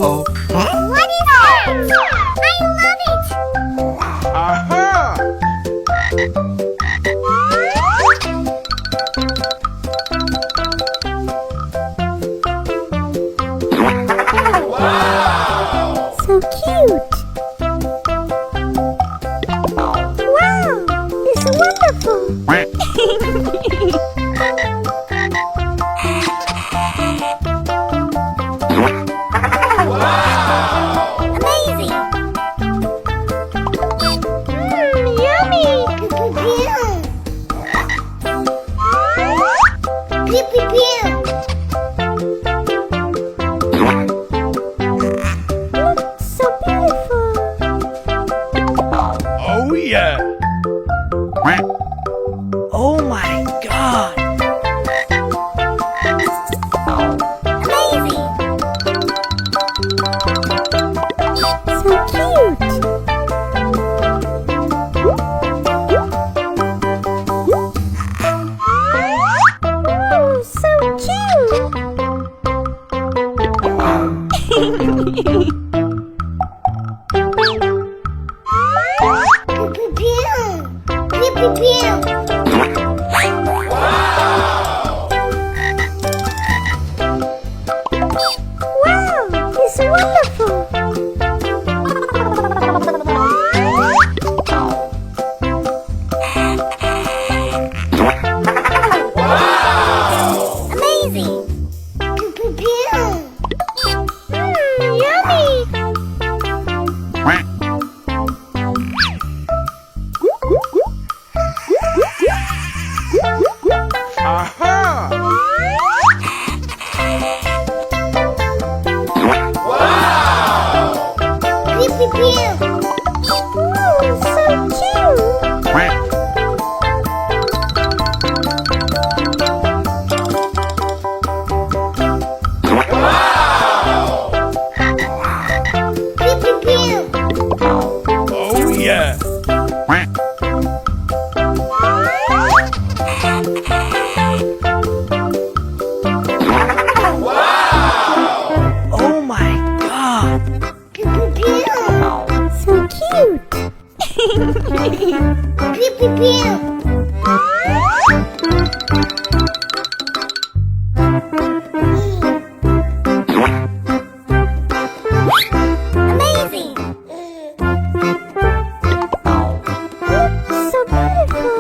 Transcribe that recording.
Uh-oh. What is that? I love it! Aha! So cute! Wow! It's wonderful! Amazing! Yummy! Pew pew pew! So beautiful! Oh, yeah. Oh my God! Amazing! So cute! Oh, so cute! Pew pew pew! Pew pew pew! Wow, it's wonderful! Amazing! Pew pew pew! Yummy! Aha! Pew pew pew! Oh, so cute! Pew pew pew! Oh, yeah. Oh my God! Pew pew pew! So cute! Pew pew pew! Amazing! So beautiful!